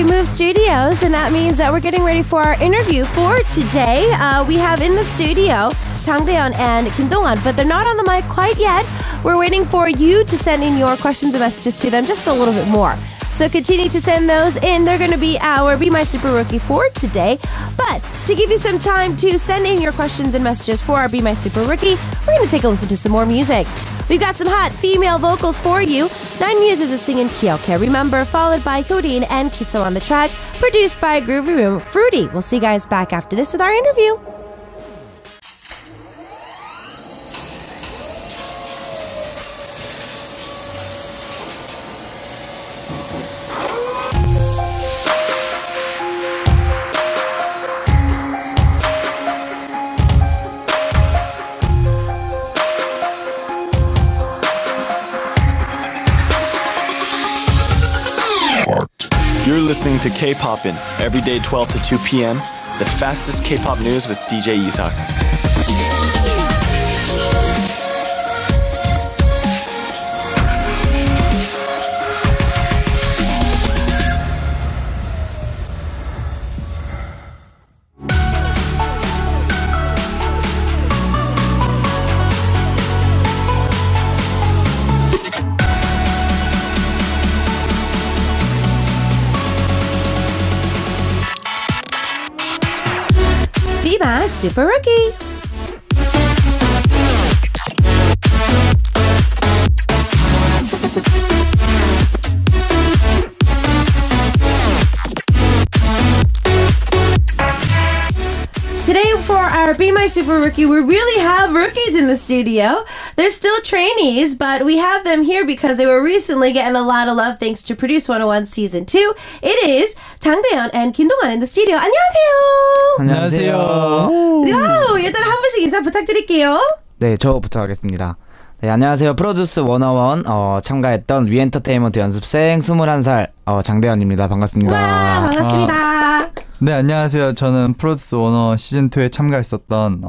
we moved studios, and that means that we're getting ready for our interview for today. We have in the studio Jang Daeyeon and Kim Dong-won, but they're not on the mic quite yet. We're waiting for you to send in your questions and messages to them just a little bit more. So continue to send those in. They're going to be our Be My Super Rookie for today. But to give you some time to send in your questions and messages for our Be My Super Rookie, we're going to take a listen to some more music. We've got some hot female vocals for you. Nine Muses is singing Kyoke Remember, followed by Hyodin and Kiso on the track, produced by Groovy Room Fruity. We'll see you guys back after this with our interview. You're listening to K-Poppin, every day 12 to 2 p.m., the fastest K-pop news with DJ Isak. Be My Super Rookie. Today for our Be My Super Rookie, we really have rookies in the studio. They're still trainees, but we have them here because they were recently getting a lot of love thanks to Produce 101 Season 2. It is Jang Daeyeon and Kim Dong-won in the studio. 안녕하세요. 안녕하세요. 와우, 일단 한 분씩 인사 부탁드릴게요. 네, 저부터 하겠습니다. 네, 안녕하세요. 프로듀스 101 참가했던 위엔터테인먼트 연습생 21살 장대현입니다. 반갑습니다. 와, 반갑습니다. 네, 안녕하세요. 저는 프로듀스 101 시즌2에 참가했었던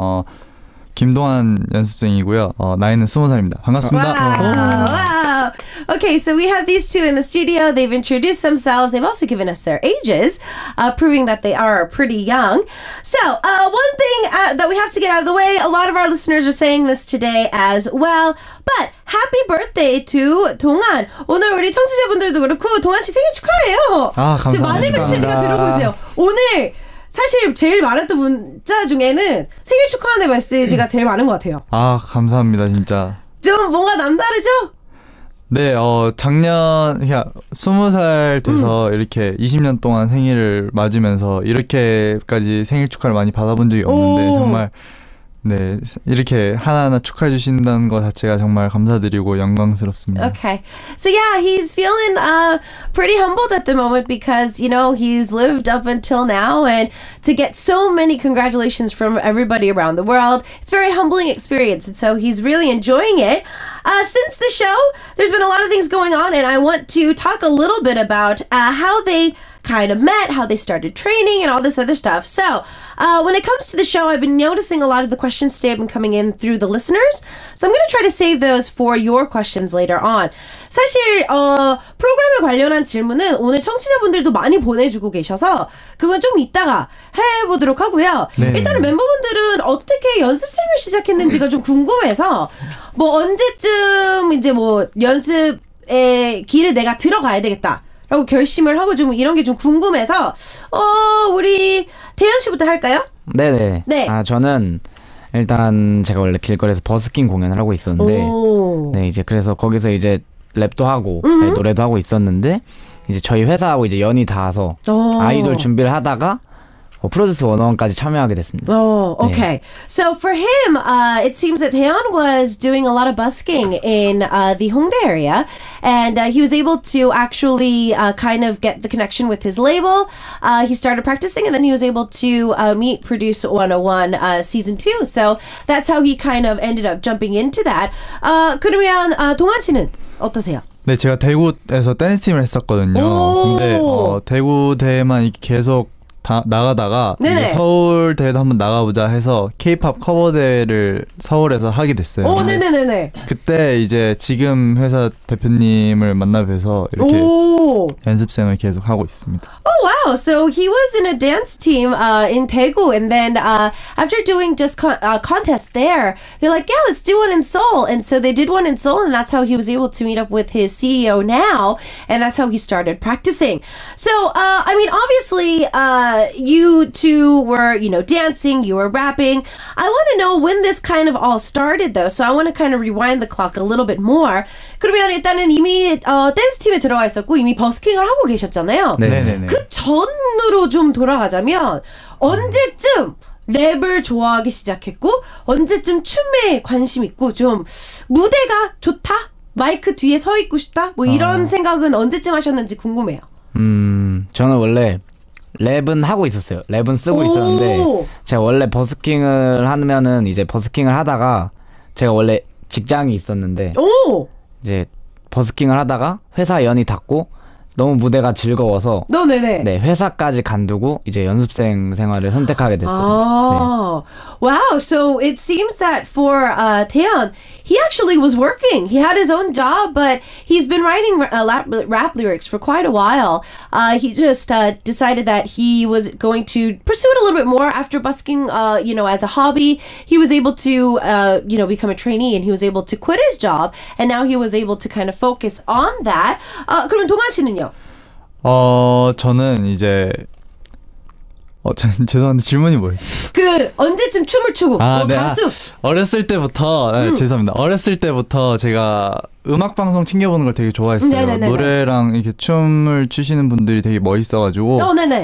김동환 연습생이고요. 나이는 20살입니다. 반갑습니다. Wow, wow. Okay, so we have these two in the studio. They've introduced themselves. They've also given us their ages, proving that they are pretty young. So, one thing that we have to get out of the way, a lot of our listeners are saying this today as well, but happy birthday to 동안. 오늘 우리 청취자분들도 그렇고 동환 씨 생일 축하해요. 아, 감사합니다. 지금 많은 메시지가 들어오고 있어요. 오늘 사실 제일 많았던 문자 중에는 생일 축하하는 메시지가 제일 많은 것 같아요. 아, 감사합니다. 진짜. 좀 뭔가 남다르죠? 네, 작년 20살 돼서 이렇게 20년 동안 생일을 맞으면서 이렇게까지 생일 축하를 많이 받아본 적이 없는데 정말 네, 이렇게 하나하나 축하해 주신다는 것 자체가 정말 감사드리고 영광스럽습니다. Okay. So yeah, he's feeling pretty humbled at the moment because, you know, he's lived up until now, and to get so many congratulations from everybody around the world, it's a very humbling experience, and so he's really enjoying it. Since the show, there's been a lot of things going on, and I want to talk a little bit about how they kind of met, how they started training, and all this other stuff. So, when it comes to the show, I've been noticing a lot of the questions today have been coming in through the listeners. So I'm going to try to save those for your questions later on. 사실 프로그램에 관련한 질문은 오늘 청취자분들도 많이 보내주고 계셔서 그건 좀 이따가 해보도록 하고요. 네. 일단은 멤버분들은 어떻게 연습생을 시작했는지가 좀 궁금해서 뭐 언제쯤 이제 뭐 연습의 길을 내가 들어가야 되겠다 라고 결심을 하고 좀 이런 게 좀 궁금해서 우리 대현 씨부터 할까요? 네네. 네. 저는 일단 제가 원래 길거리에서 버스킹 공연을 하고 있었는데 네, 이제 그래서 거기서 이제 랩도 하고 네, 노래도 하고 있었는데 이제 저희 회사하고 이제 연이 닿아서 아이돌 준비를 하다가 프로듀스 101까지 참여하게 됐습니다. Oh, okay. 네. So for him, it seems that Daeyeon was doing a lot of busking in the Hongdae area, and he was able to actually kind of get the connection with his label. He started practicing, and then he was able to meet Produce 101 Season 2. So that's how he kind of ended up jumping into that. 그러면 동환 씨는 어떠세요? 네, 제가 대구에서 댄스 팀을 했었거든요. 근데 대구 대회만 계속 나가다가 네네. 이제 서울 대회도 한번 나가보자 해서 K-pop 커버 대회를 서울에서 하게 됐어요. 오, 네네네네. 그때 이제 지금 회사 대표님을 만나 뵈서 이렇게 연습생을 계속 하고 있습니다. Oh wow! So he was in a dance team in Daegu, and then after doing just contests there, they're like, yeah, let's do one in Seoul. And so they did one in Seoul, and that's how he was able to meet up with his CEO now, and that's how he started practicing. So I mean, obviously, you two were, you know, dancing, you were rapping. I want to know when this kind of all started, though. So I want to kind of rewind the clock a little bit more. 그러면 일단은 이미 댄스 팀에 들어가 있었고 이미 버스킹을 하고 계셨잖아요. 네네네. 그 전으로 좀 돌아가자면 언제쯤 랩을 좋아하기 시작했고 언제쯤 춤에 관심 있고 좀 무대가 좋다? 마이크 뒤에 서 있고 싶다? 뭐 이런 생각은 언제쯤 하셨는지 궁금해요. 저는 원래 랩은 하고 있었어요. 랩은 쓰고 있었는데 제가 원래 버스킹을 하면은 이제 버스킹을 하다가 제가 원래 직장이 있었는데 이제 버스킹을 하다가 회사 연이 닿고 너무 무대가 즐거워서 네, 회사까지 간두고 이제 연습생 생활을 선택하게 됐어요. Wow, so it seems that for Taeyeon, he actually was working. He had his own job, but he's been writing rap lyrics for quite a while. He just decided that he was going to pursue it a little bit more after busking, you know, as a hobby. He was able to, you know, become a trainee, and he was able to quit his job, and now he was able to kind of focus on that. 그럼 동환 씨는요? 저는 이제 죄송한데 질문이 뭐예요? 그 언제쯤 춤을 추고 네. 가수 어렸을 때부터 죄송합니다. 어렸을 때부터 제가 음악 방송 챙겨보는 걸 되게 좋아했어요. 네네네네. 노래랑 이렇게 춤을 추시는 분들이 되게 멋있어가지고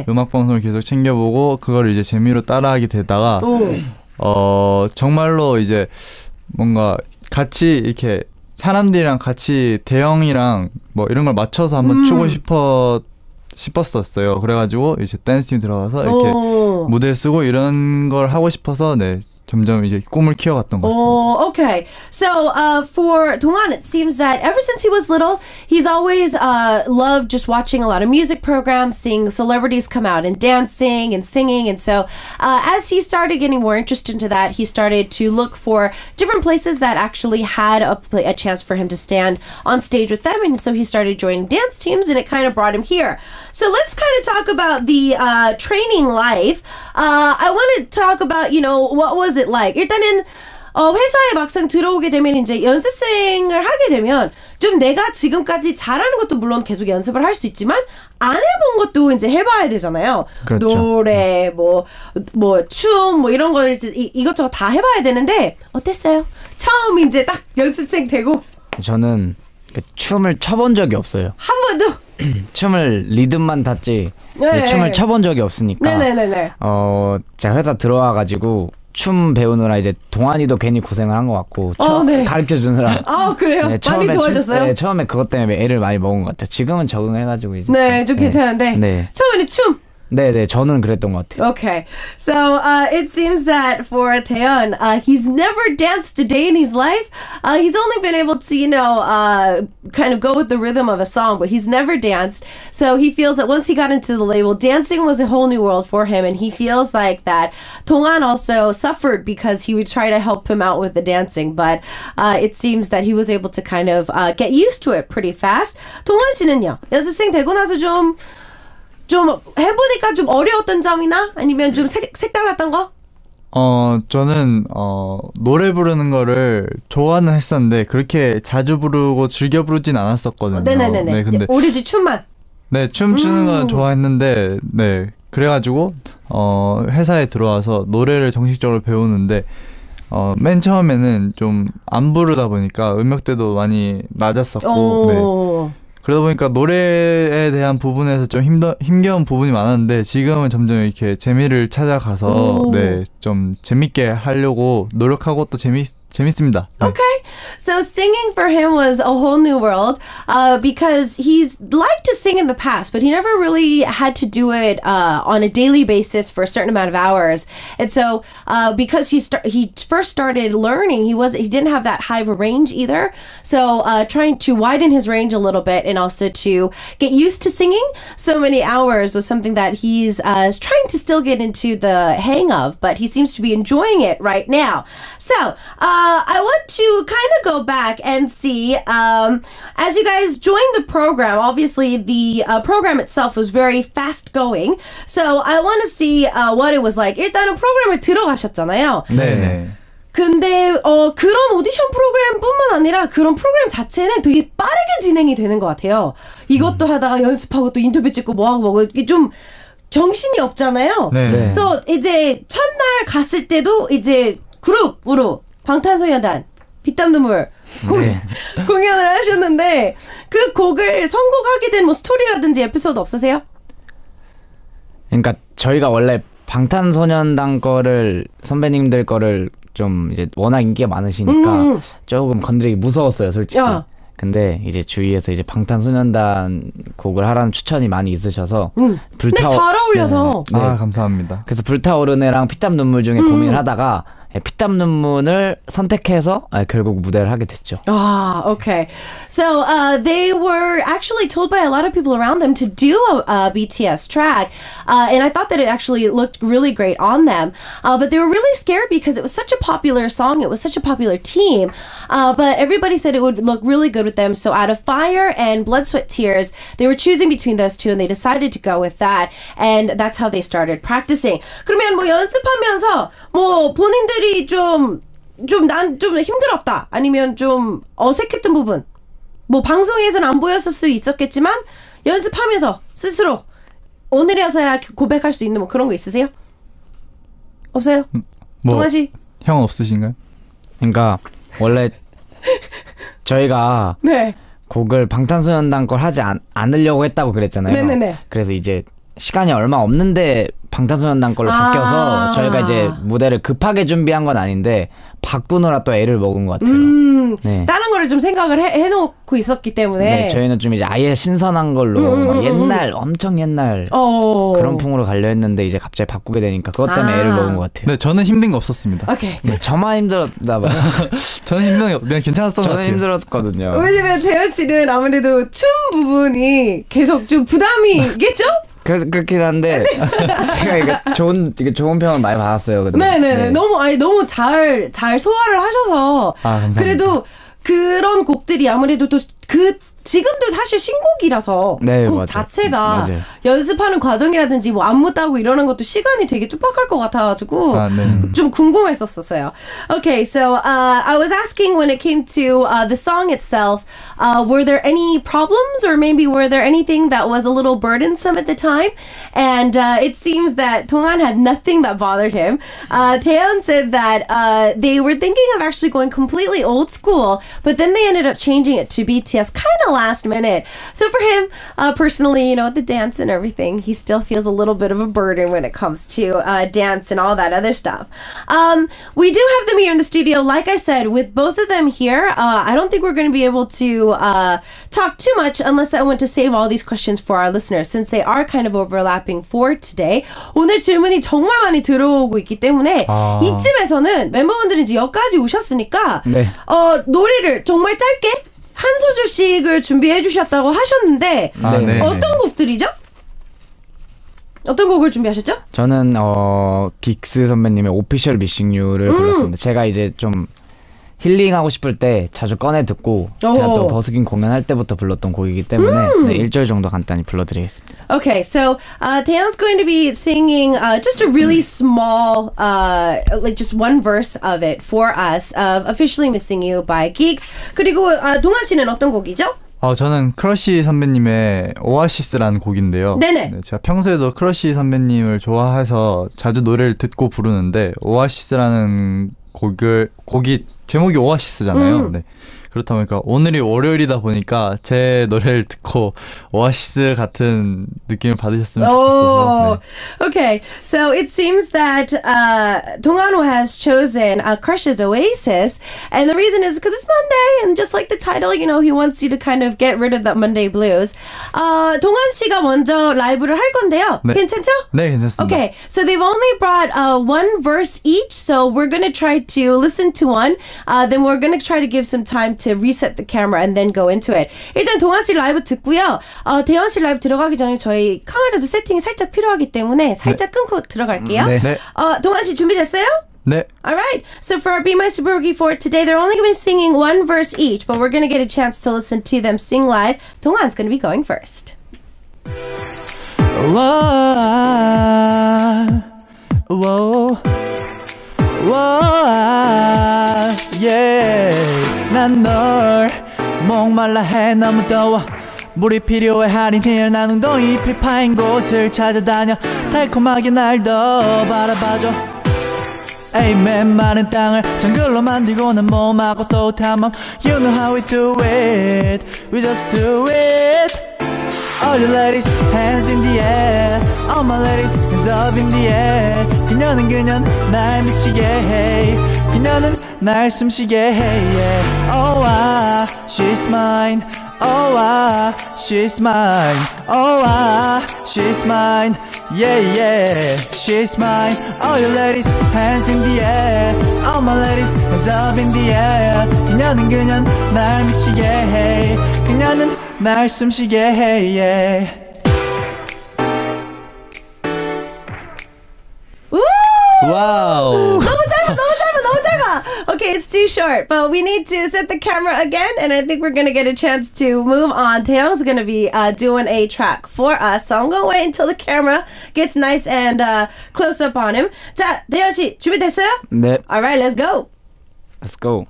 음악 방송을 계속 챙겨보고 그걸 이제 재미로 따라하게 되다가 정말로 이제 뭔가 같이 이렇게 사람들이랑 같이 대형이랑 뭐 이런 걸 맞춰서 한번 추고 싶었었어요. 그래가지고 이제 댄스팀 들어가서 이렇게 무대 쓰고 이런 걸 하고 싶어서 네 점점 이제 꿈을 키워갔던 것 같습니다. Okay. So for Donghan, it seems that ever since he was little, he's always loved just watching a lot of music programs, seeing celebrities come out and dancing and singing. And so as he started getting more interested into that, he started to look for different places that actually had a chance for him to stand on stage with them. And so he started joining dance teams, and it kind of brought him here. So let's kind of talk about the training life. I want to talk about, you know, what was it like? 일단은 회사에 막상 들어오게 되면 이제 연습생을 하게 되면 좀 내가 지금까지 잘하는 것도 물론 계속 연습을 할 수 있지만 안 해본 것도 이제 해봐야 되잖아요. 그렇죠. 노래, 뭐 춤, 뭐 이런 걸 이것저것 다 해봐야 되는데 어땠어요? 처음 이제 딱 연습생 되고 저는 춤을 춰본 적이 없어요. 한 번도? 춤을 리듬만 탔지 춤을 춰본 적이 없으니까 제가 회사 들어와가지고 춤 배우느라 이제 동환이도 괜히 고생을 한 것 같고 가르쳐주느라 그래요? 네, 많이 도와줬어요? 네, 처음에 그것 때문에 애를 많이 먹은 것 같아요. 지금은 적응해가지고 이제 네, 좀 괜찮은데 처음에는 춤? 네, 저는 그랬던 것 같아요. Okay, so it seems that for Taeyeon, he's never danced a day in his life. He's only been able to, you know, kind of go with the rhythm of a song, but he's never danced. So he feels that once he got into the label, dancing was a whole new world for him, and he feels like that Donghan also suffered because he would try to help him out with the dancing, but it seems that he was able to kind of get used to it pretty fast. 동환 씨는요? 연습생 되고 나서 좀 해보니까 좀 어려웠던 점이나 아니면 좀 색달랐던 거? 저는 노래 부르는 거를 좋아는 했었는데 그렇게 자주 부르고 즐겨 부르진 않았었거든요. 네네네네. 네, 근데 오로지 춤만. 네, 춤 추는 건 좋아했는데 네 그래가지고 회사에 들어와서 노래를 정식적으로 배우는데 맨 처음에는 좀 안 부르다 보니까 음역대도 많이 낮았었고 네. 그러다 보니까 노래에 대한 부분에서 좀 힘겨운 부분이 많았는데 지금은 점점 이렇게 재미를 찾아가서 네, 좀 재밌게 하려고 노력하고 또 재밌습니다. Okay, so singing for him was a whole new world because he's liked to sing in the past, but he never really had to do it on a daily basis for a certain amount of hours. And so because he first started learning, he didn't have that high of a range either. So trying to widen his range a little bit and also to get used to singing so many hours was something that he's trying to still get into the hang of, but he seems to be enjoying it right now. So I want to kind of go back and see, as you guys joined the program, obviously the program itself was very fast going. So I want to see what it was like. 일단은 프로그램을 들어가셨잖아요. 네. 근데 그런 오디션 프로그램뿐만 아니라 그런 프로그램 자체는 되게 빠르게 진행이 되는 것 같아요. 이것도 하다가 연습하고 또 인터뷰 찍고 뭐하고 이게 좀 정신이 없잖아요. 네. 그래서 이제 첫날 갔을 때도 이제 그룹으로 방탄소년단 피땀 눈물 공연을 하셨는데 그 곡을 선곡하게 된 뭐 스토리라든지 에피소드 없으세요? 그러니까 저희가 원래 방탄소년단 거를 선배님들 거를 좀 이제 워낙 인기가 많으시니까 조금 건드리기 무서웠어요, 솔직히. 야. 근데 이제 주위에서 이제 방탄소년단 곡을 하라는 추천이 많이 있으셔서 근데 잘 어울려서. 네. 아, 감사합니다. 그래서 불타오르네랑 피땀 눈물 중에 고민을 하다가 피땀 눈물을 선택해서 결국 무대를 하게 됐죠. Ah, okay. So they were actually told by a lot of people around them to do a BTS track, and I thought that it actually looked really great on them. But they were really scared because it was such a popular song, it was such a popular team. But everybody said it would look really good with them. So out of Fire and Blood, Sweat, Tears, they were choosing between those two, and they decided to go with that. And that's how they started practicing. 그러면 뭐 연습하면서 뭐 본인들이 난 좀 힘들었다 아니면 좀 어색했던 부분 뭐 방송에서는 안 보였을 수 있었겠지만 연습하면서 스스로 오늘이어서야 고백할 수 있는 뭐 그런 거 있으세요? 없어요? 동아씨? 형 없으신가요? 그러니까 원래 저희가 네. 곡을 방탄소년단 걸 하지 않으려고 했다고 그랬잖아요. 네네네. 그래서 이제 시간이 얼마 없는데 방탄소년단 걸로 바뀌어서 저희가 이제 무대를 급하게 준비한 건 아닌데 바꾸느라 또 애를 먹은 것 같아요. 네. 다른 거를 좀 생각을 해놓고 있었기 때문에 네, 저희는 좀 이제 아예 신선한 걸로 옛날 엄청 옛날 그런 풍으로 가려 했는데 이제 갑자기 바꾸게 되니까 그것 때문에 애를 먹은 것 같아요. 네, 저는 힘든 거 없었습니다. 오케이. 네, 저만 힘들었나 봐요. 저는 힘든 거 그냥 괜찮았던 것 같아요. 저는 힘들었거든요. 왜냐면 대현 씨는 아무래도 춤 부분이 계속 좀 부담이겠죠? 그렇긴 한데 제가 이게 좋은 평을 많이 받았어요. 근데. 네네. 너무 잘 소화를 하셔서 그래도 그런 곡들이 아무래도 또 지금도 사실 신곡이라서 네, 곡 맞아요. 자체가 맞아요. 연습하는 과정이라든지 뭐 안무 따고 이러는 것도 시간이 되게 촉박할 것 같아가지고 좀 궁금했었어요. Okay, so I was asking when it came to the song itself, were there any problems or maybe were there anything that was a little burdensome at the time? And it seems that Donghan had nothing that bothered him. Taeyeon said that they were thinking of actually going completely old school, but then they ended up changing it to BTS kind of last minute. So for him, personally, you know, with the dance and everything, he still feels a little bit of a burden when it comes to dance and all that other stuff. We do have them here in the studio. Like I said, with both of them here, I don't think we're going to be able to talk too much unless I want to save all these questions for our listeners, since they are kind of overlapping for today. 오늘 질문이 정말 많이 들어오고 있기 때문에 이쯤에서는 멤버분들이 이제 여기까지 오셨으니까 노래를 정말 짧게 한 소절씩을 준비해 주셨다고 하셨는데 네. 어떤 곡들이죠? 어떤 곡을 준비하셨죠? 저는 긱스 선배님의 오피셜 미싱 유를 골랐습니다. 제가 이제 좀 힐링하고 싶을 때 자주 꺼내 듣고 제가 또 버스킹 공연할 때부터 불렀던 곡이기 때문에 네, 1절 정도 간단히 불러드리겠습니다. Okay, so Taeyeon's going to be singing just a really small, like just one verse of it for us of Officially Missing You by Geeks. 그리고 동환 씨는 어떤 곡이죠? 저는 크러쉬 선배님의 오아시스라는 곡인데요. 네네. 네, 제가 평소에도 크러쉬 선배님을 좋아해서 자주 노래를 듣고 부르는데 오아시스라는 곡이 제목이 오아시스잖아요. 네. 그렇다 보니까 오늘이 월요일이다 보니까 제 노래를 듣고 오아시스 같은 느낌을 받으셨으면 좋겠어서. 네. Okay, so it seems that 동안호 has chosen Crush's Oasis, and the reason is because it's Monday, and just like the title, you know, he wants you to kind of get rid of that Monday blues. 동안 씨가 먼저 라이브를 할 건데요. 네. 괜찮죠? 네, 괜찮습니다. Okay, so they've only brought one verse each, so we're going to try to listen to one, then we're going to try to give some time to reset the camera and then go into it. 일단 동안 씨 라이브 듣고요. 대현 씨 라이브 들어가기 전에 저희 카메라도 세팅이 살짝 필요하기 때문에 살짝 끊고 들어갈게요. 네. 네. 동안 씨 준비됐어요? 네. Alright, so for our Be My Super Rookie for today, they're only going to be singing one verse each, but we're going to get a chance to listen to them sing live. 동안's going to be going first. Whoa, whoa, whoa, yeah. 난 널 목말라 해 너무 더워 물이 필요해 할인힐 난 웅덩이 잎이 파인 곳을 찾아다녀 달콤하게 날 더 바라봐줘 에이 맨마른 땅을 정글로 만들고 난 몸하고 또 탐험 You know how we do it We just do it All you ladies hands in the air All my ladies hands up in the air 그녀는 날 미치게 해 그녀는 날 숨쉬게 해 yeah. Oh ah she's mine Oh ah she's mine Oh ah she's mine Yeah yeah she's mine All you ladies hands in the air All my ladies hands up in the air 그녀는 날 미치게 해 그녀는 날 숨쉬게 해 yeah. Wow. 너무 짧아. Okay, it's too short, but we need to set the camera again, and I think we're going to get a chance to move on. Taeyong's going to be doing a track for us, so I'm going to wait until the camera gets nice and close up on him. 자, 대현 씨, 준비됐어요? 네. Alright, let's go. Let's go.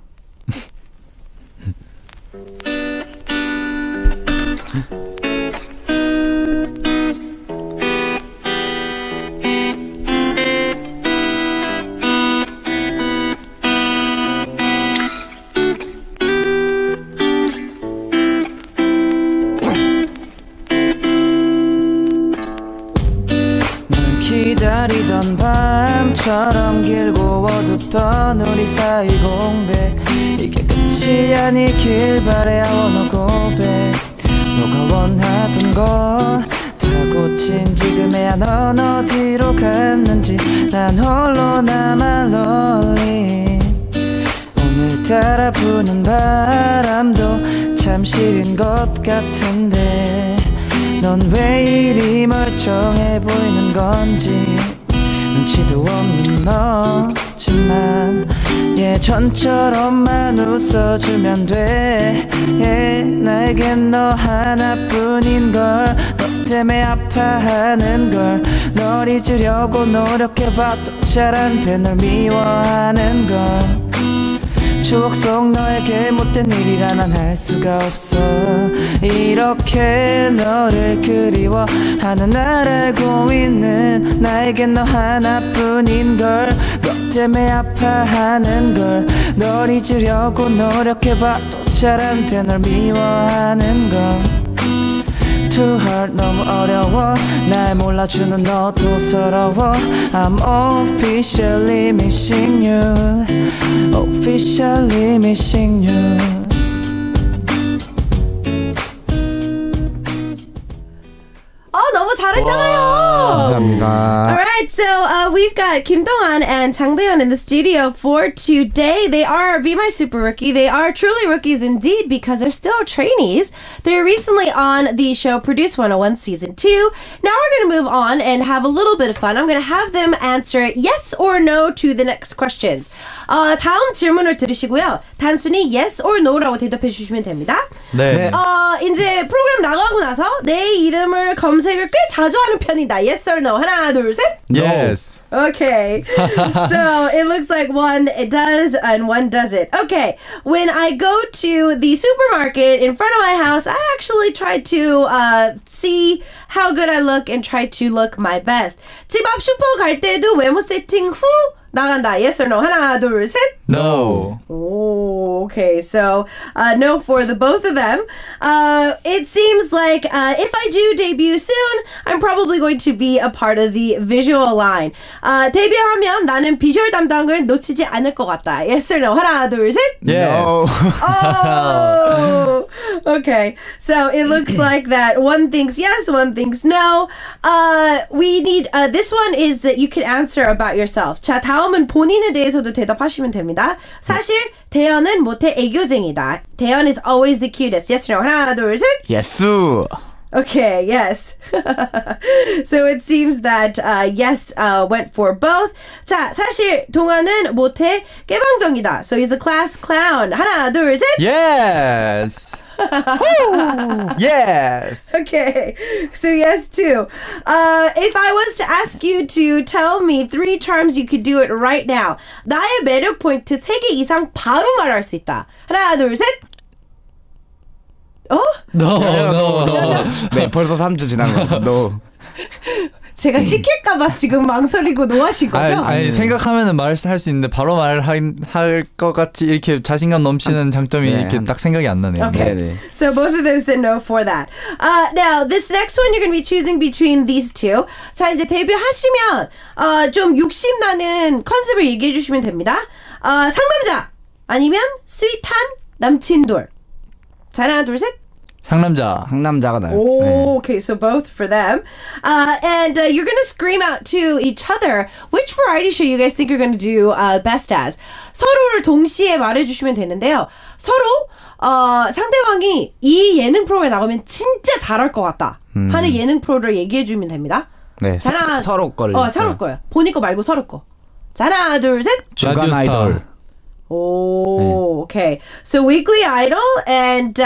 기다리던 밤처럼 길고 어둡던 우리 사이 공백 이게 끝이 아니길 바래 I wanna go back 너가 원하던 거 다 고친 지금에야 넌 어디로 갔는지 난 홀로 남아 lonely 오늘따라 부는 바람도 참 시린 것 같은데 넌 왜 이리 멀쩡해 보이는 건지 눈치도 없는 너지만 예전처럼만 웃어주면 돼 나에겐 너 하나뿐인걸 너 때문에 아파하는걸 널 잊으려고 노력해봐도 잘 안돼 널 미워하는걸 추억 속 너에게 못된 일이라 난 할 수가 없어 이렇게 너를 그리워하는 날 알고 있는 나에겐 너 하나뿐인걸 너 때문에 아파하는걸 널 잊으려고 노력해봐도 잘 안돼 널 미워하는걸 Too hard 너무 어려워 날 몰라주는 너도 서러워 I'm officially missing you Officially missing you 너무 잘했잖아요. 감사합니다. Alright, so we've got Kim Dong-an and Jang Daeyeon in the studio for today. They are Be My Super Rookie. They are truly rookies indeed because they're still trainees. They were recently on the show Produce 101 Season 2. Now we're going to move on and have a little bit of fun. I'm going to have them answer yes or no to the next questions. 다음 질문을 들으시고요. 단순히 yes or no라고 대답해 주시면 됩니다. 네. 이제 프로그램 나가고 나서 내 이름을 검색을 꽤 자주 하는 편이다. Yes or no. 하나, 둘, 셋. Yes. Okay. So it looks like one it does and one doesn't. Okay. When I go to the supermarket in front of my house, I actually try to see how good I look and try to look my best. 집 앞 슈퍼 갈 때도 외모 세팅 후 나간다. Yes or no? 하나, 둘, 셋. No. Oh, okay. So, no for the both of them. It seems like if I do debut soon, I'm probably going to be a part of the visual line. 데뷔하면 나는 비주얼 담당을 놓치지 않을 것 같다. Yes or no? 하나, 둘, 셋. Yes. No. Oh, okay. So it looks like that one thinks yes, one thinks no. We need this one is that you can answer about yourself. 자, 다음은 본인에 대해서도 대답하시면 됩니다. 사실 대현은 모태 애교쟁이다. 대현 is always the cutest. Yes or no? 하나, 둘, 셋. Yes. Okay, yes. So it seems that yes went for both. 자, 사실 동아는 모태 깨방정이다. So he's a class clown. 하나, 둘, 셋. Yes. Yes. Okay, so yes too. If I was to ask you to tell me 3 charms, you could do it right now. 나의 매력 포인트 3개 이상 바로 말할 수 있다. 하나, 둘, 셋. No. 네, 벌써 3주 지난 거. No. 제가 시킬까봐 지금 망설이고 노하신 거죠? 아니 생각하면은 말할 수 있는데 바로 말할 것 같이 이렇게 자신감 넘치는 장점이 네, 이렇게 딱 생각이 안 나네요. Okay, 네. so both of them said no for that. Now, this next one you're going to be choosing between these two. 자, 이제 데뷔하시면 좀 욕심나는 컨셉을 얘기해 주시면 됩니다. 상남자 아니면 스윗한 남친돌. 자, 하나, 둘, 셋. 상남자. 상남자가 나요. Oh, 네. okay, so both for them. And you're going to scream out to each other which variety show you guys think you're going to do best as. 서로를 동시에 말해주시면 되는데요. 서로 상대방이 이 예능 프로에 나가면 진짜 잘할 것 같다 하는 예능 프로를 얘기해주면 됩니다. 네, 자, 서로 걸. 서로 거요. 본인 거 말고 서로 거. 자, 하나, 둘, 셋. 주간 아이돌. Oh, okay. So Weekly Idol and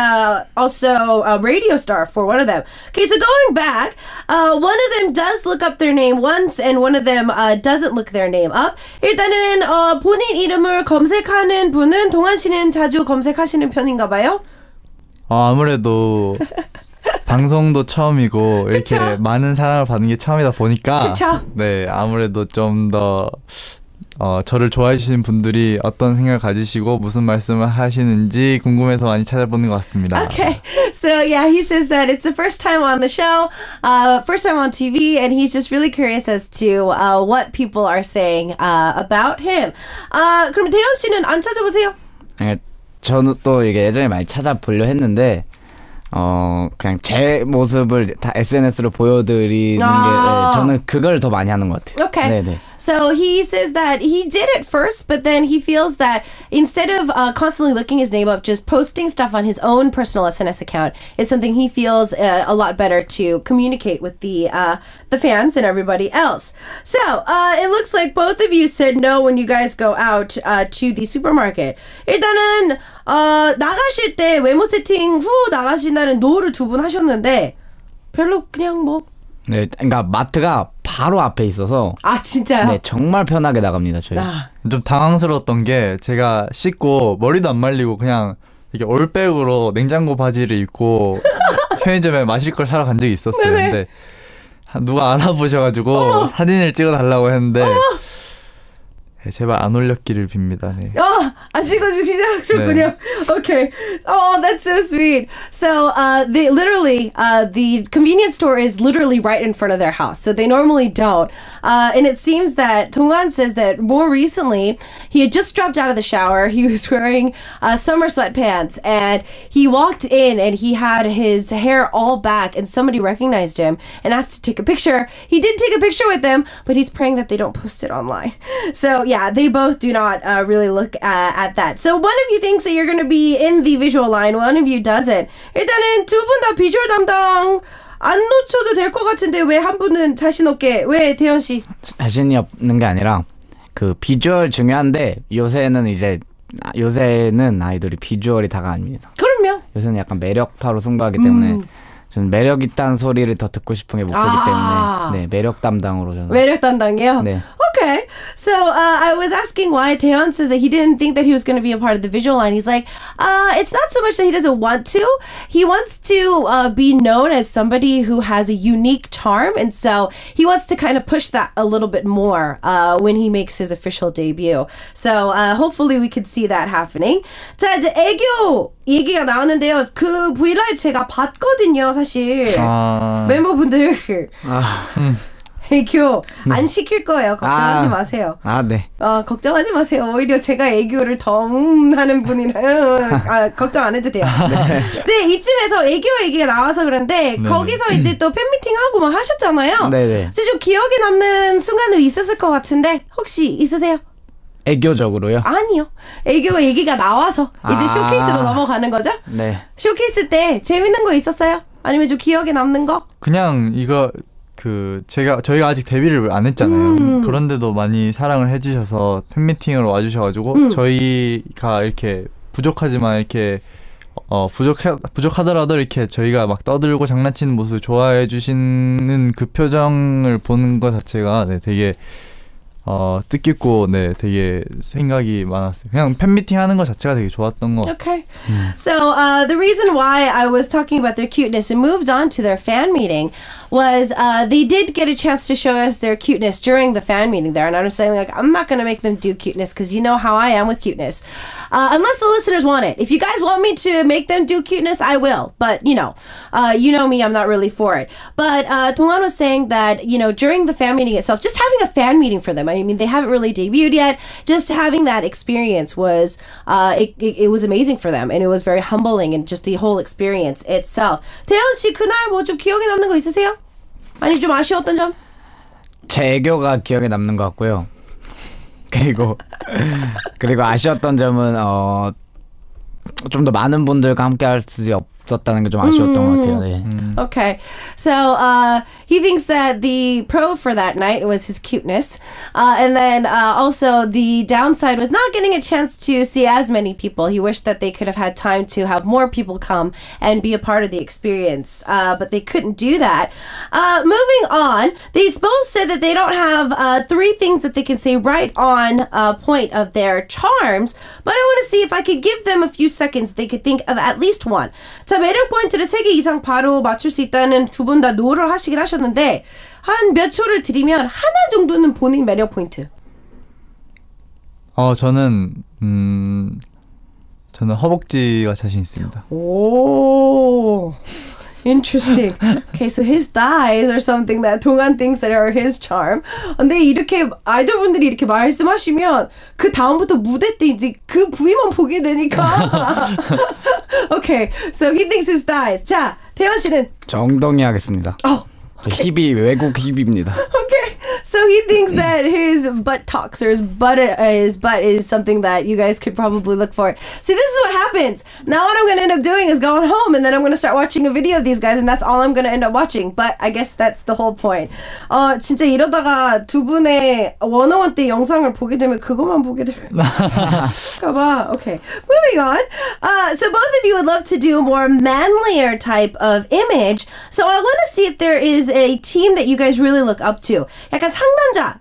also a radio star for one of them. Okay, so going back, one of them does look up their name once and one of them doesn't look their name up. 일단은 본인 이름을 검색하는 분은 동환 씨는 자주 검색하시는 편인가 봐요? 아무래도 방송도 처음이고 이렇게 그쵸? 많은 사랑을 받는 게 처음이다 보니까 그쵸? 네, 아무래도 좀 더 저를 좋아해 주시는 분들이 어떤 생각을 가지시고 무슨 말씀을 하시는지 궁금해서 많이 찾아보는 것 같습니다. Okay, so yeah, he says that it's the first time on the show, first time on TV, and he's just really curious as to what people are saying about him. 그럼 대현 씨는 안 찾아보세요? 네, 저는 또 이게 예전에 많이 찾아보려 했는데 그냥 제 모습을 다 SNS로 보여드리는 게 저는 그걸 더 많이 하는 것 같아요. Okay. 네네. So he says that he did it first, but then he feels that instead of constantly looking his name up, just posting stuff on his own personal SNS account is something he feels a lot better to communicate with the fans and everybody else. So it looks like both of you said no when you guys go out to the supermarket. 일단은 나가실 때 외모 세팅 후 나가신다는 노를 2분 하셨는데 별로 그냥 뭐. 네, 그러니까 마트가 바로 앞에 있어서 진짜요? 네, 정말 편하게 나갑니다, 저희. 좀 당황스러웠던 게 제가 씻고 머리도 안 말리고 그냥 이렇게 올백으로 냉장고 바지를 입고 편의점에 마실 걸 사러 간 적이 있었어요. 근데 누가 알아보셔가지고 사진을 찍어달라고 했는데 제발 안 올렸기를 빕니다. 네. 안 찍어주시군요. Okay. Oh, that's so sweet. So, the convenience store is literally right in front of their house. So they normally don't. And it seems that Donghan says that more recently, he had just dropped out of the shower. He was wearing summer sweatpants and he walked in and he had his hair all back and somebody recognized him and asked to take a picture. He did take a picture with them, but he's praying that they don't post it online. So, yeah, they both do not really look at that. So one of you thinks that you're going to be in the visual line. One of you doesn't. 일단은 2분 다 비주얼 담당 안 놓쳐도 될 것 같은데 왜 한 분은 자신 없게? 왜 대현 씨? 자신이 없는 게 아니라 그 비주얼 중요한데 요새는 아이돌이 비주얼이 다가 아닙니다. 그럼요. 요새는 약간 매력파로 승부하기 때문에 저는 매력 있다는 소리를 더 듣고 싶은 게 목표이기 때문에 네, 매력 담당으로 저는. 매력 담당이요? 네. Okay. So I was asking why Taeyeon says that he didn't think that he was going to be a part of the visual line. He's like, it's not so much that he doesn't want to. He wants to be known as somebody who has a unique charm. And so he wants to kind of push that a little bit more when he makes his official debut. So hopefully we could see that happening. 자, 이제 애교 얘기가 나오는데요. 그 브이라이브 제가 봤거든요, 사실. 멤버분들. 애교 안 시킬 거예요. 걱정하지 마세요. 네. 걱정하지 마세요. 오히려 제가 애교를 더 하는 분이라 걱정 안 해도 돼요. 네, 이쯤에서 애교 얘기가 나와서 그런데 거기서 이제 또 팬미팅하고 막 하셨잖아요. 네네. 좀 기억에 남는 순간도 있었을 것 같은데 혹시 있으세요? 애교적으로요? 아니요. 애교 얘기가 나와서 이제 쇼케이스로 넘어가는 거죠? 네. 쇼케이스 때 재밌는 거 있었어요? 아니면 좀 기억에 남는 거? 그냥 이거 저희가 아직 데뷔를 안 했잖아요. 그런데도 많이 사랑을 해주셔서 팬미팅으로 와주셔가지고 저희가 이렇게 부족하지만 이렇게 부족하더라도 이렇게 저희가 막 떠들고 장난치는 모습을 좋아해 주시는 그 표정을 보는 것 자체가 되게 뜻깊고 되게 생각이 많았어요. 그냥 팬미팅 하는 것 자체가 되게 좋았던 거. Okay. So the reason why I was talking about their cuteness and moved on to their fan meeting was they did get a chance to show us their cuteness during the fan meeting there. And I'm saying, like, I'm not going to make them do cuteness because you know how I am with cuteness. Unless the listeners want it. If you guys want me to make them do cuteness, I will. But, you know me, I'm not really for it. But Dong-an was saying that, during the fan meeting itself, just having a fan meeting for them, I mean, they haven't really debuted yet. Just having that experience was, it was amazing for them. And it was very humbling and just the whole experience itself. 태연 씨, 그날 뭐 좀 기억에 남는 거 있으세요? 아니, 좀 아쉬웠던 점? 제 애교가 기억에 남는 것 같고요. 그리고 아쉬웠던 점은 좀 더 많은 분들과 함께 할 수 없었다는 게 좀 아쉬웠던 것 같아요. 네. Okay, so he thinks that the pro for that night was his cuteness, and then also the downside was not getting a chance to see as many people. He wished that they could have had time to have more people come and be a part of the experience, but they couldn't do that. Moving on, they both said that they don't have 3 things that they can say right on point of their charms, but I want to see if I could give them a few seconds they could think of at least one. 자, 매력 포인트를 3개 이상 바로 맞출 수 있다는 두 분 다 노를 하시긴 하셨는데 한 몇 초를 드리면 하나 정도는 본인 매력 포인트. 저는 허벅지가 자신 있습니다. 오. Interesting. Okay, so his thighs are something that 동안 thinks that are his charm. 근데 이렇게 아이돌분들이 이렇게 말씀하시면 그 다음부터 무대 때 이제 그 부위만 보게 되니까. Okay, so he thinks his thighs. 자, 태연 씨는? 저 엉덩이 하겠습니다. Okay. 힙이 외국 힙입니다. Okay, so he thinks that his buttocks or his butt is something that you guys could probably look for. See, this is what happens. Now what I'm going to end up doing is going home and then I'm going to start watching a video of these guys and that's all I'm going to end up watching. But I guess that's the whole point. 진짜 이러다가 두 분의 원어원 때 영상을 보게 되면 그것만 보게 될까봐. Okay, moving on. So both of you would love to do a more manlier type of image. So I want to see if there is a team that you guys really look up to. 약간 상남자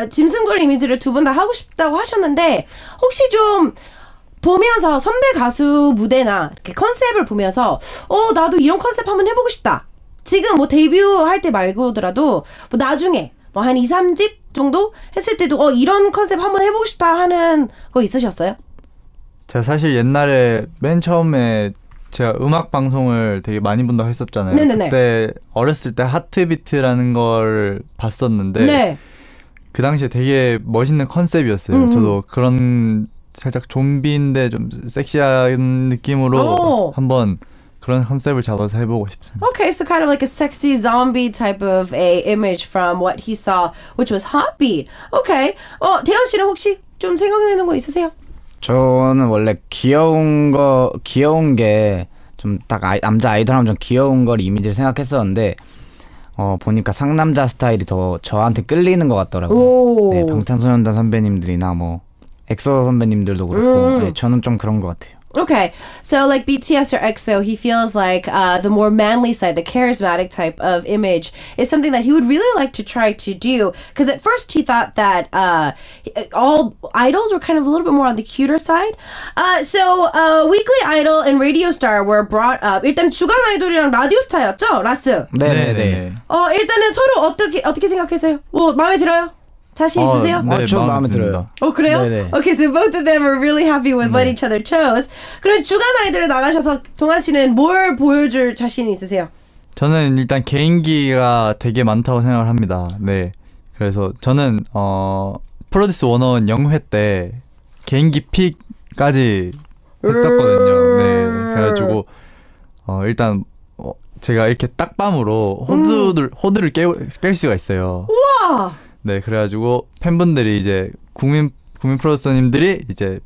짐승돌 이미지를 두 분 다 하고 싶다고 하셨는데 혹시 좀 보면서 선배 가수 무대나 이렇게 컨셉을 보면서 나도 이런 컨셉 한번 해보고 싶다. 지금 뭐 데뷔할 때 말고더라도 뭐 나중에 뭐 한 2, 3집 정도 했을 때도 이런 컨셉 한번 해보고 싶다 하는 거 있으셨어요? 제가 사실 옛날에 맨 처음에 제가 음악 방송을 되게 많이 본다고 했었잖아요. 네네네. 그때 어렸을 때 하트비트라는 걸 봤었는데 네. 그 당시에 되게 멋있는 컨셉이었어요. 저도 그런 살짝 좀비인데 좀 섹시한 느낌으로 한번 그런 컨셉을 잡아서 해보고 싶습니다. Okay, so kind of like a sexy zombie type of a image from what he saw, which was Heartbeat. Okay. 태연 씨는 혹시 좀 생각나는 거 있으세요? 저는 원래 귀여운 게 좀 딱 남자 아이돌하면 좀 귀여운 걸 이미지를 생각했었는데 보니까 상남자 스타일이 더 저한테 끌리는 것 같더라고요. 네, 방탄소년단 선배님들이나 뭐 엑소 선배님들도 그렇고 네, 저는 좀 그런 것 같아요. Okay, so like BTS or EXO, he feels like the more manly side, the charismatic type of image is something that he would really like to try to do. Because at first he thought that all idols were kind of a little bit more on the cuter side. So Weekly Idol and Radio Star were brought up. 일단 주간 아이돌이랑 라디오스타였죠, 라스. 네네네. 일단은 서로 어떻게 생각하세요? 뭐 마음에 들어요? 자신 있으세요? 네, 저 마음에 들어요. 그래요? 네네. Okay, so both of them are really happy with what each other chose. 그럼 주간 아이돌에 나가셔서 동환 씨는 뭘 보여줄 자신이 있으세요? 저는 일단 개인기가 되게 많다고 생각을 합니다. 네. 그래서 저는 프로듀스 101 영회 때 개인기 픽까지 했었거든요. 네. 그래가지고 일단 제가 이렇게 딱밤으로 호두를 깰 수가 있어요. 우와! 네, 그래가지고 팬분들이 이제 국민 프로듀서님들이 이제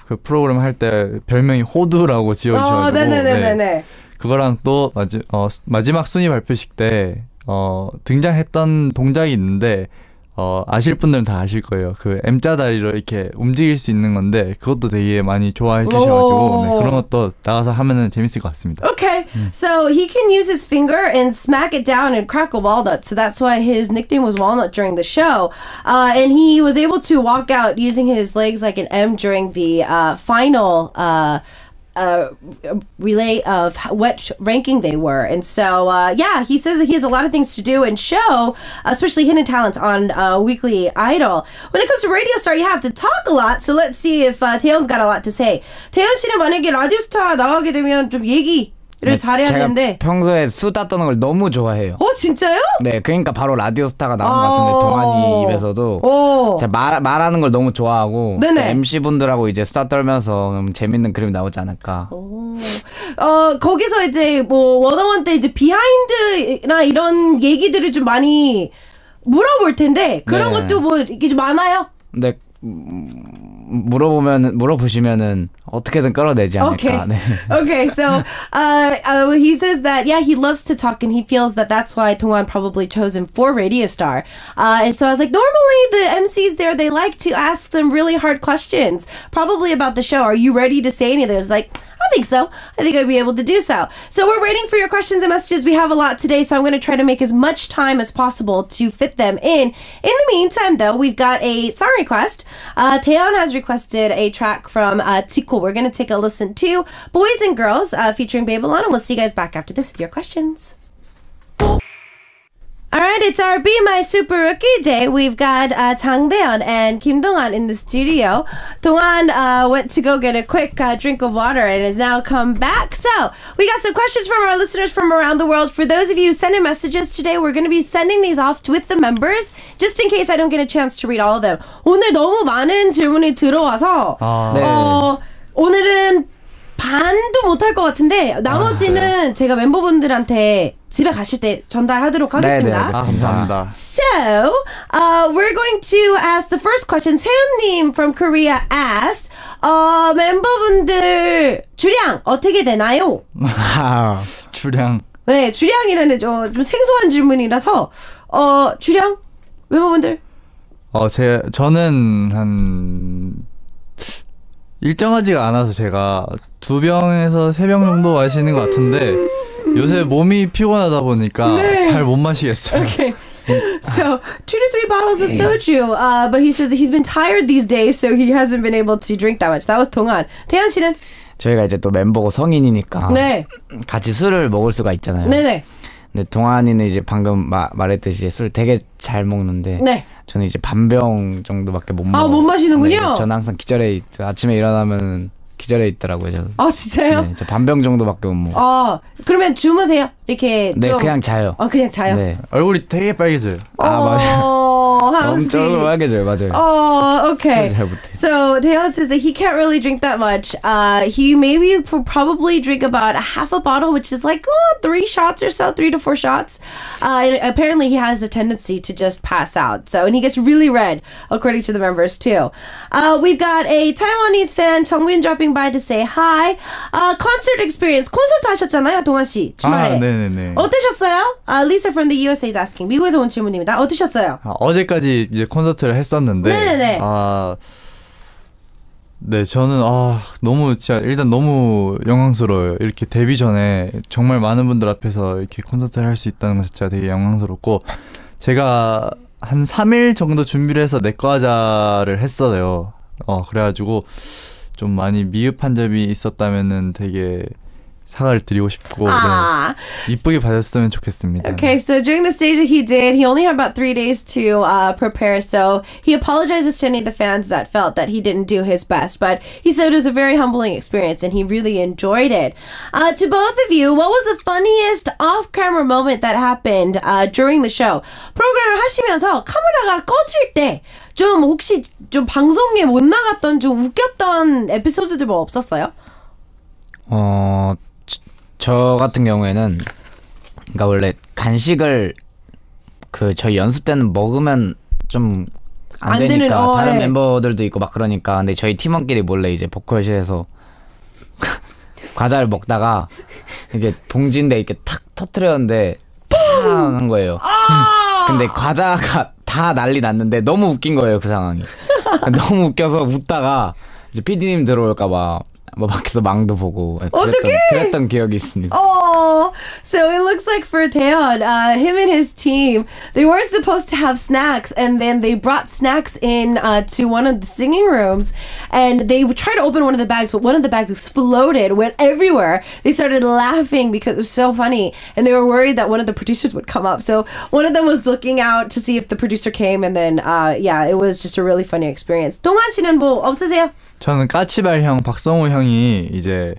그 프로그램 할 때 별명이 호두라고 지어주셔가지고 네네네네. 그거랑 또 마지막 순위 발표식 때 등장했던 동작이 있는데 아실 분들은 다 아실 거예요. 그 M자 다리로 이렇게 움직일 수 있는 건데 그것도 되게 많이 좋아해 주셔가지고 네, 그런 것도 나가서 하면은 재밌을 것 같습니다. Okay, so he can use his finger and smack it down and crack a walnut. So that's why his nickname was Walnut during the show. And he was able to walk out using his legs like an M during the final relay of what ranking they were. And so, yeah, he says that he has a lot of things to do and show, especially hidden talents on Weekly Idol. When it comes to Radio Star, you have to talk a lot. So let's see if 태연's got a lot to say. 태연 씨는 만약에 라디오스타 나가게 되면 좀 얘기를 잘해야 되는데. 제가 평소에 수다 떠는 걸 너무 좋아해요. 진짜요? 네, 그러니까 바로 라디오스타가 나온 것 같은데 동환이 입에서도 제가 말하는 걸 너무 좋아하고 MC 분들하고 이제 수다 떨면서 재밌는 그림이 나오지 않을까. 거기서 이제 뭐 원어원 때 이제 비하인드나 이런 얘기들을 좀 많이 물어볼 텐데 그런 것도 뭐 이게 좀 많아요? 네. 물어보시면은 어떻게든 끌어내지 않을까. Okay. 네. Okay, so he says that he loves to talk and he feels that that's why Dongwon probably chose him for Radio Star. And so I was like, normally the MCs there, they like to ask some really hard questions, probably about the show. Are you ready to say any of those? Like, I think so. I think I'd be able to do so. So we're waiting for your questions and messages. We have a lot today, so I'm going to try to make as much time as possible to fit them in. In the meantime, though, we've got a song request. Taeyeon has requested a track from Tico. We're going to take a listen to Boys and Girls featuring Babylon, and we'll see you guys back after this with your questions. All right, it's our Be My Super Rookie Day. We've got Jang Daeyeon and Kim Dong-an in the studio. Dong-an went to go get a quick drink of water and has now come back. So we got some questions from our listeners from around the world. For those of you sending messages today, we're going to be sending these off with the members, just in case I don't get a chance to read all of them. 오늘 너무 많은 질문이 들어와서 오늘은 반도 못할 것 같은데 나머지는 제가 멤버분들한테 집에 가실 때 전달하도록 하겠습니다. 감사합니다. So, we're going to ask the first question. 세윤님 from Korea asked, 멤버분들 주량 어떻게 되나요? 주량. 네, 주량이라는 좀 생소한 질문이라서 주량 멤버분들. 저는 한 일정하지가 않아서 제가 2병에서 3병 정도 마시는 것 같은데 요새 몸이 피곤하다 보니까 잘 못 마시겠어요. Okay. So 2 to 3 bottles of soju, but he says that he's been tired these days, so he hasn't been able to drink that much. That was 동안. 태연 씨는? 저희가 이제 또 멤버고 성인이니까 같이 술을 먹을 수가 있잖아요. 네네. 근데 동환이는 이제 방금 말했듯이 술 되게 잘 먹는데 저는 이제 반병 정도밖에 못 먹어요. 못 마시는군요. 네, 저는 항상 아침에 일어나면 기절해 있더라고요. 저는. 진짜요? 네, 저 반병 정도밖에 못 먹어요. 그러면 주무세요? 이렇게 네, 좀... 그냥 자요. 그냥 자요? 네. 얼굴이 되게 빨개져요. 맞아요. 엄청 빨개져요. 맞아요. Okay. So Taeyeon says that he can't really drink that much. He maybe probably drink about half a bottle, which is like 3 shots or so, 3 to 4 shots. And apparently he has a tendency to just pass out. So, and he gets really red, according to the members too. We've got a Taiwanese fan, Jungwin, dropping by to say hi. Concert experience. 콘서트 하셨잖아요, 동환 씨. 주말에. 네네네. 어떠셨어요? Lisa from the USA is asking. 미국에서 온 질문입니다. 어떠셨어요? 어제까지 이제 콘서트를 했었는데 네, 저는 너무 진짜 일단 너무 영광스러워요. 이렇게 데뷔 전에 정말 많은 분들 앞에서 이렇게 콘서트를 할 수 있다는 것 자체가 되게 영광스럽고 제가 한 3일 정도 준비를 해서 내과자를 했어요. 그래가지고 좀 많이 미흡한 점이 있었다면은 되게 사과를 드리고 싶고 네, 이쁘게 봐줬으면 좋겠습니다. Okay, so during the stage that he did, he only had about 3 days to prepare, so he apologizes to any of the fans that felt that he didn't do his best, but he said it was a very humbling experience and he really enjoyed it. To both of you, what was the funniest off-camera moment that happened during the show? 프로그램을 하시면서 카메라가 꺼질 때 좀 혹시 좀 방송에 못 나갔던 좀 웃겼던 에피소드들 뭐 없었어요? 저 같은 경우에는 그러니까 원래 간식을 저희 연습 때는 먹으면 좀 안 되니까 다른 멤버들도 있고 막 그러니까 근데 저희 팀원끼리 몰래 이제 보컬실에서 과자를 먹다가 이게 봉지인데 이렇게 탁 터트렸는데 팡 한 거예요. 근데 과자가 다 난리 났는데 너무 웃긴 거예요 그 상황이. 너무 웃겨서 웃다가 이제 PD님 들어올까봐 뭐 밖에서 망도 보고 그랬던 기억이 있습니다. Oh, so it looks like for Taeyeon, him and his team, they weren't supposed to have snacks, and then they brought snacks in to one of the singing rooms, and they tried to open one of the bags, but one of the bags exploded, went everywhere. They started laughing because it was so funny, and they were worried that one of the producers would come up. So one of them was looking out to see if the producer came, and then it was just a really funny experience. 동환 씨는 뭐 없으세요? 저는 까치발 형 박성우 형이 이제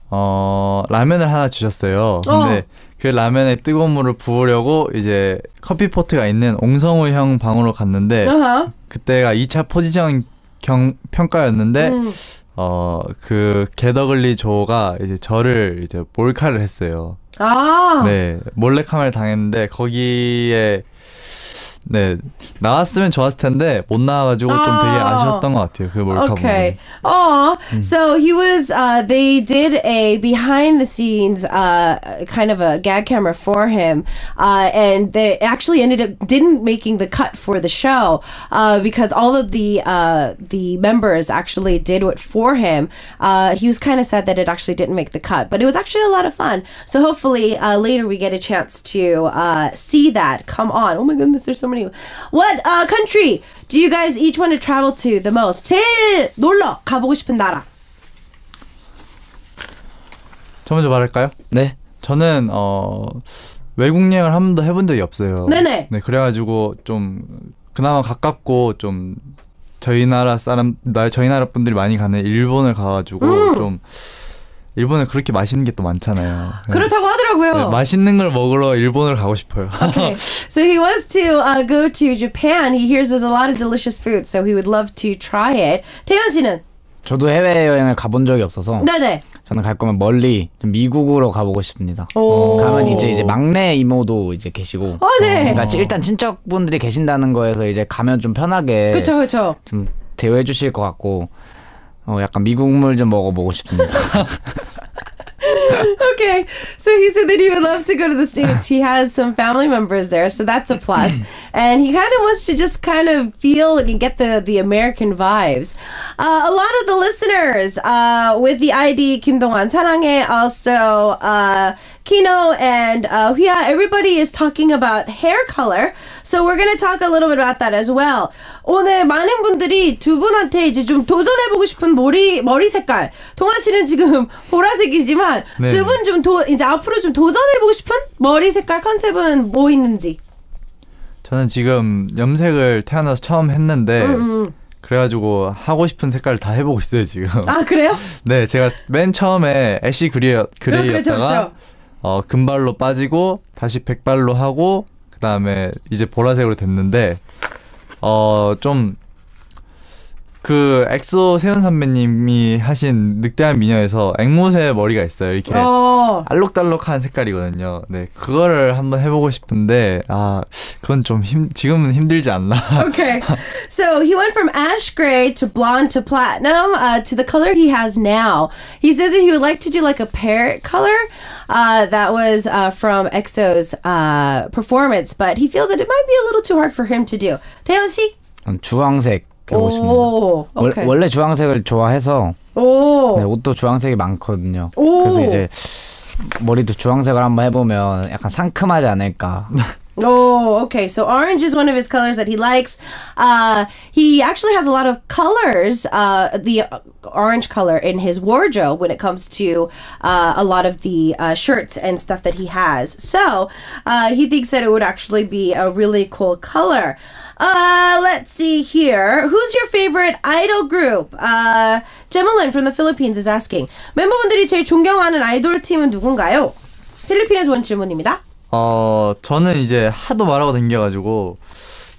라면을 하나 주셨어요. 근데 그 라면에 뜨거운 물을 부으려고 이제 커피포트가 있는 옹성우 형 방으로 갔는데 그때가 2차 포지션 평가였는데 그 게더글리 조가 이제 저를 이제 몰카를 했어요. 네, 몰래카메라 당했는데 거기에 네, 나왔으면 좋았을 텐데 못 나와가지고 좀 되게 아쉬웠던 것 같아요. 그 몰카 Okay. So he was. They did a behind the scenes kind of a gag camera for him, and they actually ended up didn't making the cut for the show because all of the members actually did it for him. He was kind of sad that it actually didn't make the cut, but it was actually a lot of fun. So hopefully later we get a chance to see that. Come on! Oh my goodness, there's so many. What country do you guys each want to travel to the most? 제일 놀러 가보고 싶은 나라. 저 먼저 말할까요? 네. 저는 외국 여행을 한 번도 해본 적이 없어요. 네네. 네, 그래가지고 좀 그나마 가깝고 좀 저희 나라 분들이 많이 가는 일본을 가가지고 좀 일본에 그렇게 맛있는 게 또 많잖아요. 그렇다고 하더라고요. 네, 맛있는 걸 먹으러 일본을 가고 싶어요. Okay, so he wants to go to Japan. He hears there's a lot of delicious food, so he would love to try it. 태연 씨는? 저도 해외 여행을 가본 적이 없어서. 네네. 저는 갈 거면 멀리 좀 미국으로 가보고 싶습니다. 가면 이제 막내 이모도 이제 계시고. 네. 그러니까 일단 친척분들이 계신다는 거에서 이제 가면 좀 편하게. 그렇죠. 좀 대우해 주실 것 같고. 약간 미국물 좀 먹어보고 싶습니다. Okay, so he said that he would love to go to the States. He has some family members there, so that's a plus. And he kind of wants to just kind of feel and get the American vibes. A lot of the listeners with the ID Kim Dong-hwan, 사랑해, also Kino and Hya, everybody is talking about hair color. So we're going to talk a little bit about that as well. 오늘 많은 분들이 두 분한테 이제 좀 도전해보고 싶은 머리 색깔. 동환 씨는 지금 보라색이지만 네. 두 분 좀 이제 앞으로 좀 도전해보고 싶은 머리 색깔 컨셉은 뭐 있는지. 저는 지금 염색을 태어나서 처음 했는데 그래가지고 하고 싶은 색깔을 다 해보고 있어요 지금. 아 그래요? 네, 제가 맨 처음에 애쉬 그레이였다가 금발로 빠지고 다시 백발로 하고 그 다음에 이제 보라색으로 됐는데 좀 그 엑소 세훈 선배님이 하신 늑대한 미녀에서 앵무새 머리가 있어요. 이렇게 알록달록한 색깔이거든요. 네, 그거를 한번 해보고 싶은데 그건 좀 지금은 힘들지 않나. Okay, so he went from ash gray to blonde to platinum to the color he has now. He says that he would like to do like a parrot color that was from EXO's performance, but he feels that it might be a little too hard for him to do. 태연 씨? 주황색 배우십니다. okay. 원래 주황색을 좋아해서 네, 옷도 주황색이 많거든요. 그래서 이제 머리도 주황색을 한번 해보면 약간 상큼하지 않을까. Oh, okay. So orange is one of his colors that he likes. He actually has a lot of colors, the orange color in his wardrobe when it comes to a lot of the shirts and stuff that he has. So he thinks that it would actually be a really cool color. Let's see here. Who's your favorite idol group? Jemalyn from the Philippines is asking. 멤버분들이 제일 존경하는 아이돌 팀은 누군가요? 필리핀에서 온 질문입니다. 저는 이제 하도 말하고 댕겨가지고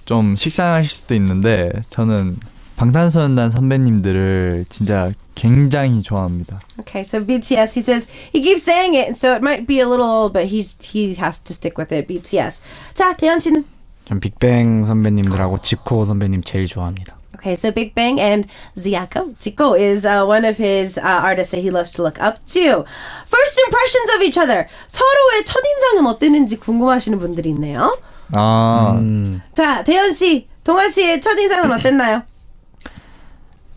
좀 식상하실 수도 있는데 저는 방탄소년단 선배님들을 진짜 굉장히 좋아합니다. Okay, so BTS, he says, he keeps saying it, so it might be a little old, but he has to stick with it, BTS. 자, 대현 씨는? 전 빅뱅 선배님들하고 지코 선배님 제일 좋아합니다. Okay, so Big Bang and Zico. Zico is one of his artists that he loves to look up to. First impressions of each other. 서로의 첫인상은 어땠는지 궁금하시는 분들이 있네요. 자, 대현 씨, 동아 씨의 첫인상은 어땠나요?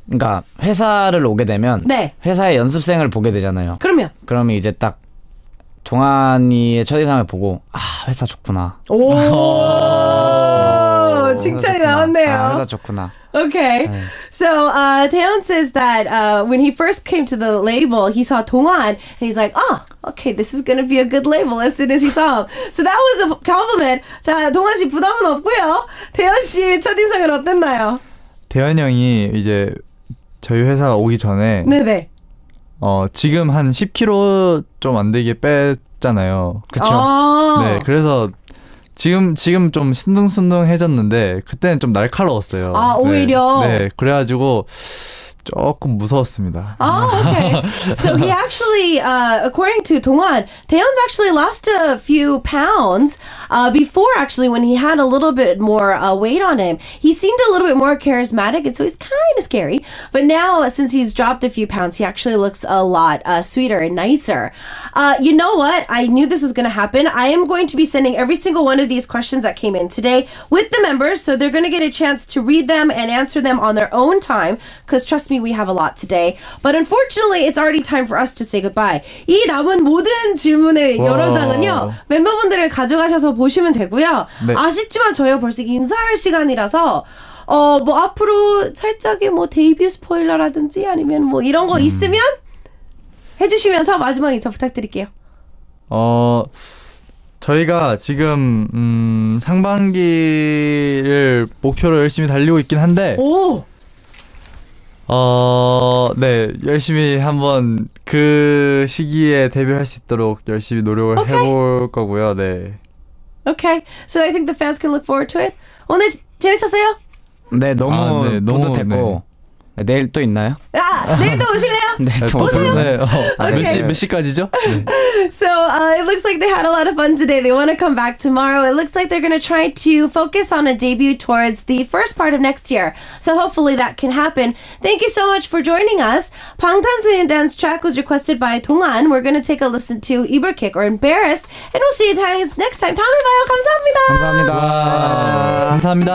그러니까 회사를 오게 되면 네. 회사의 연습생을 보게 되잖아요. 그러면 이제 딱 동환이의 첫인상을 보고 회사 좋구나. 오, 칭찬이 나왔네요. 회사 좋구나. Okay, so Taeyeon says that when he first came to the label, he saw Dongwon, and he's like, okay, this is going to be a good label as soon as he saw him. So that was a compliment. 자, 동환 씨 부담은 없고요. 태연 씨 첫인상은 어땠나요? 대현 형이 이제 저희 회사 오기 전에 네네. 지금 한 10kg 좀 안 되게 뺐잖아요. 그렇죠. 네, 그래서 지금 좀 순둥순둥해졌는데 그때는 좀 날카로웠어요. 오히려. 네, 그래가지고 조금 무서웠습니다. Okay. So he actually, according to Dongwon, Taeyeon's actually lost a few pounds before actually when he had a little bit more weight on him. He seemed a little bit more charismatic and so he's kind of scary. But now since he's dropped a few pounds, he actually looks a lot sweeter and nicer. You know what? I knew this was going to happen. I am going to be sending every single one of these questions that came in today with the members. So they're going to get a chance to read them and answer them on their own time. Because trust me, we have a lot today. But unfortunately, it's already time for us to say goodbye. 이 남은 모든 질문의 여러 장은요, 멤버분들을 가져가셔서 보시면 되고요. 네. 아쉽지만 저희가 벌써 인사할 시간이라서 뭐 앞으로 살짝의 뭐 데뷔 스포일러라든지 아니면 뭐 이런 거 있으면 해주시면서 마지막 인사 부탁드릴게요. 저희가 지금 상반기를 목표로 열심히 달리고 있긴 한데 네, 열심히 한번 그 시기에 데뷔를 할 수 있도록 열심히 노력을 해볼 거고요. 네. Okay, so I think the fans can look forward to it. 오늘 재밌었어요? 네, 너무 뿌듯했고 내일 또 있나요? 내일 또 오실래요? 네, 또 오세요. 네, Okay. 몇 시까지죠? 네. So it looks like they had a lot of fun today. They want to come back tomorrow. It looks like they're going to try to focus on a debut towards the first part of next year. So hopefully that can happen. Thank you so much for joining us. 방탄소년단's track was requested by Donghan. We're going to take a listen to Iberkick or Embarrassed. And we'll see you guys next time. 다음에 봐요. 감사합니다. 감사합니다. 감사합니다.